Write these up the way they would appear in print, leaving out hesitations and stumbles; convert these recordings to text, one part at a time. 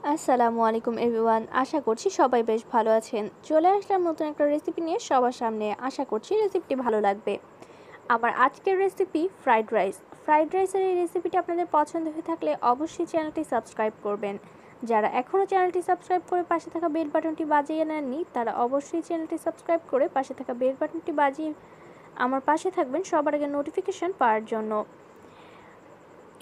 আসসালামু আলাইকুম এভরিওয়ান, আশা করছি সবাই বেশ ভালো আছেন। চলে আসলাম নতুন একটা রেসিপি নিয়ে সবার সামনে। আশা করছি রেসিপিটি ভালো লাগবে। আমার আজকের রেসিপি ফ্রাইড রাইস। ফ্রাইড রাইসের এই রেসিপিটি আপনাদের পছন্দ হয়ে থাকলে অবশ্যই চ্যানেলটি সাবস্ক্রাইব করবেন। যারা এখনও চ্যানেলটি সাবস্ক্রাইব করে পাশে থাকা বেল বাটনটি বাজিয়ে নেননি তারা অবশ্যই চ্যানেলটি সাবস্ক্রাইব করে পাশে থাকা বেল বাটনটি বাজিয়ে আমার পাশে থাকবেন সবার আগে নোটিফিকেশন পাওয়ার জন্য।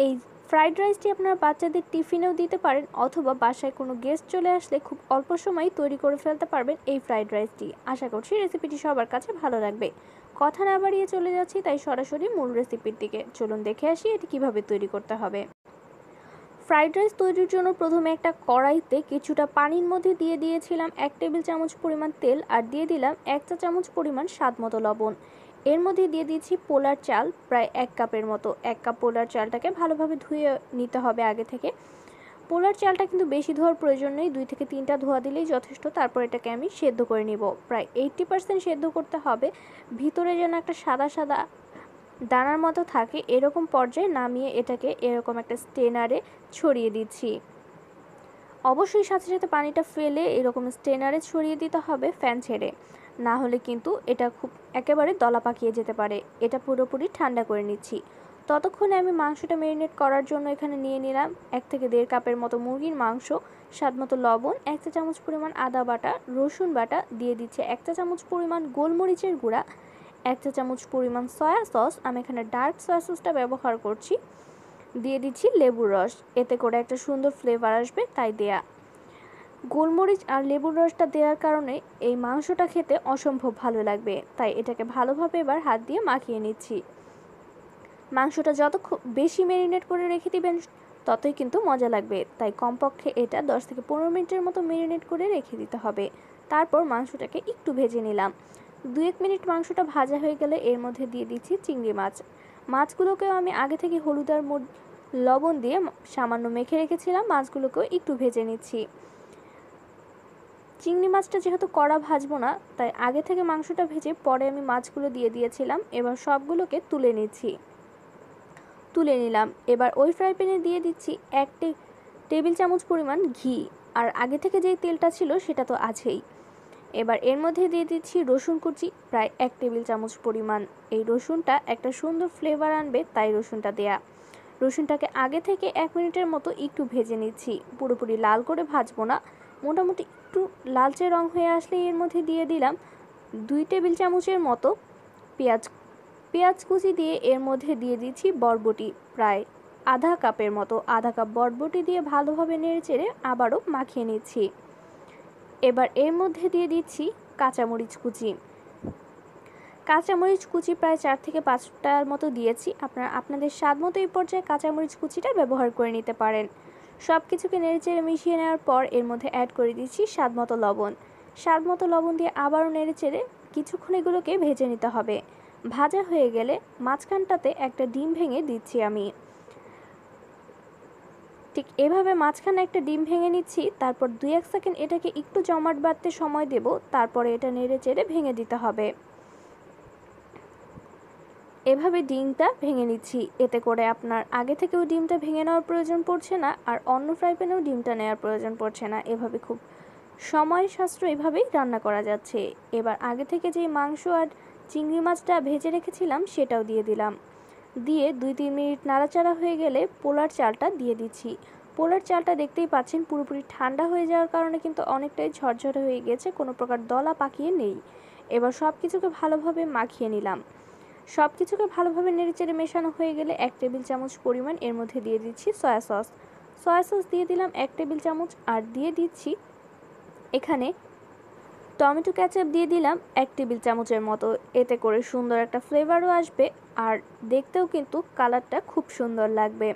এই ফ্রাইড রাইসটি আপনারা বাচ্চাদের টিফিনেও দিতে পারেন অথবা বাসায় কোনো গেস্ট চলে আসলে খুব অল্প সময়ে তৈরি করে ফেলতে পারবেন এই ফ্রাইড রাইসটি। আশা করছি রেসিপিটি সবার কাছে ভালো লাগবে। কথা না বাড়িয়ে চলে যাচ্ছি তাই সরাসরি মূল রেসিপির দিকে। চলুন দেখে আসি এটি কিভাবে তৈরি করতে হবে। ফ্রাইড রাইস তৈরির জন্য প্রথমে একটা কড়াইতে কিছুটা পানির মধ্যে দিয়ে দিয়েছিলাম 1 টেবিল চামচ পরিমাণ তেল, আর দিয়ে দিলাম 1 চা চামচ পরিমাণ স্বাদমতো লবণ। এর মধ্যে দিয়ে দিয়েছি পোলার চাল প্রায় 1 কাপের মতো। 1 কাপ পোলার চালটাকে ভালোভাবে ধুয়ে নিতে হবে আগে থেকে। পোলার চালটা কিন্তু বেশি ধোয়ার প্রয়োজন নেই, 2 থেকে 3টা ধোয়া দিলেই যথেষ্ট। তারপর এটাকে আমি সেদ্ধ করে নিব। প্রায় 80% সেদ্ধ করতে হবে, ভিতরে যেন একটা সাদা সাদা দানার মতো থাকে। এরকম পর্যায়ে নামিয়ে এটাকে এরকম একটা স্টেনারে ছড়িয়ে দিচ্ছি। অবশ্যই সাথে সাথে পানিটা ফেলে এরকম স্টেনারে ছড়িয়ে দিতে হবে ফ্যান ছেড়ে, না হলে কিন্তু এটা খুব একেবারে দলা পাকিয়ে যেতে পারে। এটা পুরোপুরি ঠান্ডা করে নিচ্ছি। ততক্ষণে আমি মাংসটা ম্যারিনেট করার জন্য এখানে নিয়ে নিলাম 1 থেকে 1.5 কাপের মতো মুরগির মাংস, স্বাদমতো লবণ, 1 চা চামচ পরিমাণ আদা বাটা, রসুন বাটা, দিয়ে দিচ্ছে 1 চা চামচ পরিমাণ গোলমরিচের গুঁড়া, 1 চা চামচ পরিমাণ সয়া সস, আমি এখানে ডার্ক সয়া সসটা ব্যবহার করছি, দিয়ে দিচ্ছি লেবুর রস, এতে করে একটা সুন্দর ফ্লেভার আসবে তাই দেয়া। গোলমরিচ আর লেবুর রসটা দেওয়ার কারণে এই মাংসটা খেতে অসম্ভব ভালো লাগবে, তাই এটাকে ভালোভাবে এবার হাত দিয়ে মাখিয়ে নিচ্ছি। মাংসটা যত বেশি ম্যারিনেট করে রেখে দিবেন ততই কিন্তু মজা লাগবে, তাই কমপক্ষে এটা 10 থেকে 15 মিনিটের মতো ম্যারিনেট করে রেখে দিতে হবে। তারপর মাংসটাকে একটু ভেজে নিলাম। 2-1 মিনিট মাংসটা ভাজা হয়ে গেলে এর মধ্যে দিয়ে দিচ্ছি চিংড়ি মাছ। মাছগুলোকেও আমি আগে থেকে হলুদ আর লবণ দিয়ে সামান্য মেখে রেখেছিলাম। মাছগুলোকেও একটু ভেজে নিচ্ছি। চিংড়ি মাছটা যেহেতু কড়া ভাজবো না, তাই আগে থেকে মাংসটা ভেজে পরে আমি মাছগুলো দিয়ে দিয়েছিলাম। এবার সবগুলোকে তুলে নিলাম। এবার ওই ফ্রাই প্যানে দিয়ে দিচ্ছি 1 টেবিল চামচ পরিমাণ ঘি, আর আগে থেকে যেই তেলটা ছিল সেটা তো আছেই। এবার এর মধ্যে দিয়ে দিচ্ছি রসুন কুচি প্রায় 1 টেবিল চামচ পরিমাণ। এই রসুনটা একটা সুন্দর ফ্লেভার আনবে তাই রসুনটা দেয়া। রসুনটাকে আগে থেকে 1 মিনিটের মতো একটু ভেজে নিচ্ছি, পুরোপুরি লাল করে ভাজবো না। মোটামুটি একটু লালচে রং হয়ে আসলে এর মধ্যে দিয়ে দিলাম 2 টেবিল চামচের মতো পেঁয়াজ কুচি, দিয়ে এর মধ্যে দিয়ে দিচ্ছি বরবটি প্রায় আধা কাপের মতো। আধা কাপ বরবটি দিয়ে ভালোভাবে নেড়েচেড়ে আবারও মাখিয়ে নিচ্ছি। এবার এর মধ্যে দিয়ে দিচ্ছি কাঁচামরিচ কুচি প্রায় 4 থেকে 5টার মতো দিয়েছি। আপনারা আপনাদের স্বাদ মতো এই পর্যায়ে কাঁচামরিচ কুচিটা ব্যবহার করে নিতে পারেন। সব কিছুকে নেড়েচেড়ে মিশিয়ে নেওয়ার পর এর মধ্যে অ্যাড করে দিচ্ছি স্বাদমতো লবণ দিয়ে আবারও নেড়েচেড়ে কিছুক্ষণ এগুলোকে ভেজে নিতে হবে। ভাজা হয়ে গেলে মাঝখানটাতে একটা ডিম ভেঙে দিচ্ছি আমি। ঠিক এভাবে মাঝখানে একটা ডিম ভেঙে নিচ্ছি। তারপর 2-1 সেকেন্ড এটাকে একটু জমাট বাঁধতে সময় দেব, তারপরে এটা নেড়েচেড়ে ভেঙে দিতে হবে। এভাবে ডিমটা ভেঙে নিচ্ছি, এতে করে আপনার আগে থেকেও ডিমটা ভেঙে নেওয়ার প্রয়োজন পড়ছে না, আর অন্য ফ্রাই প্যানেও ডিমটা নেওয়ার প্রয়োজন পড়ছে না। এভাবে খুব সময় সাশ্রয় এভাবেই রান্না করা যাচ্ছে। এবার আগে থেকে যে মাংস আর চিংড়ি মাছটা ভেজে রেখেছিলাম সেটাও দিয়ে দিলাম। দিয়ে 2-3 মিনিট নাড়াচাড়া হয়ে গেলে পোলার চালটা দিয়ে দিচ্ছি। পোলার চালটা দেখতেই পাচ্ছেন পুরোপুরি ঠান্ডা হয়ে যাওয়ার কারণে কিন্তু অনেকটাই ঝরঝরে হয়ে গেছে, কোনো প্রকার দলা পাকিয়ে নেই। এবার সব কিছুকে ভালোভাবে মাখিয়ে নিলাম। সব কিছুকে ভালোভাবে নেড়েচেড়ে মেশানো হয়ে গেলে 1 টেবিল চামচ পরিমাণ এর মধ্যে দিয়ে দিচ্ছি সয়া সস দিয়ে দিলাম 1 টেবিল চামচ, আর দিয়ে দিচ্ছি এখানে টমেটো কেচাপ দিয়ে দিলাম 1 টেবিল চামচের মতো। এতে করে সুন্দর একটা ফ্লেভারও আসবে, আর দেখতেও কিন্তু কালারটা খুব সুন্দর লাগবে।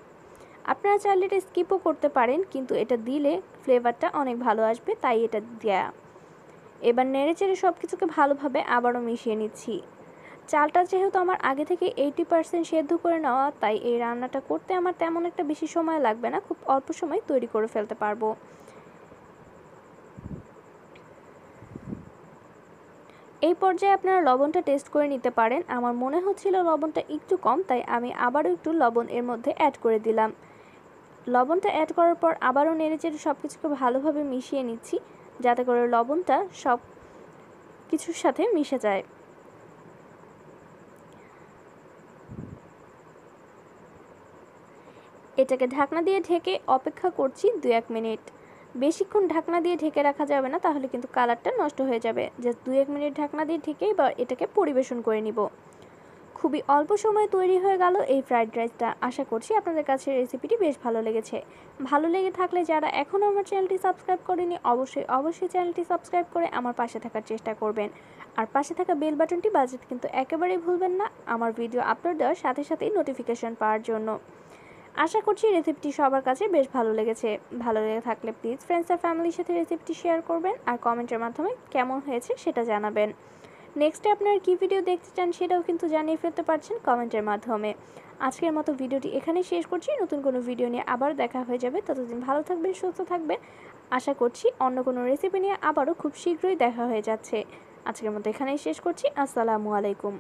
আপনারা চাইলে এটা স্কিপও করতে পারেন, কিন্তু এটা দিলে ফ্লেভারটা অনেক ভালো আসবে তাই এটা দেয়া। এবার নেড়েচেড়ে সব কিছুকে ভালোভাবে আবারও মিশিয়ে নিচ্ছি। চালটা যেহেতু আমার আগে থেকে 80% সেদ্ধ করে নেওয়া, তাই এই রান্নাটা করতে আমার তেমন একটা বেশি সময় লাগবে না, খুব অল্প সময় তৈরি করে ফেলতে পারবো। এই পর্যায়ে আপনারা লবণটা টেস্ট করে নিতে পারেন। আমার মনে হচ্ছিল লবণটা একটু কম, তাই আমি আবারও একটু লবণ এর মধ্যে অ্যাড করে দিলাম। লবণটা অ্যাড করার পর আবারও নেড়েচেড়ে সব কিছুকে ভালোভাবে মিশিয়ে নিচ্ছি, যাতে করে লবণটা সব কিছুর সাথে মিশে যায়। এটাকে ঢাকনা দিয়ে ঢেকে অপেক্ষা করছি 2-1 মিনিট। বেশিক্ষণ ঢাকনা দিয়ে ঢেকে রাখা যাবে না, তাহলে কিন্তু কালারটা নষ্ট হয়ে যাবে। জাস্ট 2-1 মিনিট ঢাকনা দিয়ে ঢেকেই বা এটাকে পরিবেশন করে নিব। খুবই অল্প সময়ে তৈরি হয়ে গেল এই ফ্রাইড রাইসটা। আশা করছি আপনাদের কাছে রেসিপিটি বেশ ভালো লেগেছে। ভালো লেগে থাকলে যারা এখনও আমার চ্যানেলটি সাবস্ক্রাইব করেনি, অবশ্যই চ্যানেলটি সাবস্ক্রাইব করে আমার পাশে থাকার চেষ্টা করবেন। আর পাশে থাকা বেল বাটনটি বাজাতে কিন্তু একেবারেই ভুলবেন না, আমার ভিডিও আপলোড দেওয়ার সাথে সাথেই নোটিফিকেশন পাওয়ার জন্য। আশা করছি রেসিপিটি সবার কাছে বেশ ভালো লেগেছে। ভালো লেগে থাকলে প্লিজ ফ্রেন্ডস আর ফ্যামিলির সাথে রেসিপিটি শেয়ার করবেন আর কমেন্টের মাধ্যমে কেমন হয়েছে সেটা জানাবেন। নেক্সটে আপনারা কী ভিডিও দেখতে চান সেটাও কিন্তু জানিয়ে ফেলতে পারছেন কমেন্টের মাধ্যমে। আজকের মতো ভিডিওটি এখানেই শেষ করছি। নতুন কোনো ভিডিও নিয়ে আবার দেখা হয়ে যাবে। ততদিন ভালো থাকবেন, সুস্থ থাকবেন। আশা করছি অন্য কোনো রেসিপি নিয়ে আবারও খুব শীঘ্রই দেখা হয়ে যাচ্ছে। আজকের মতো এখানেই শেষ করছি। আসসালামু আলাইকুম।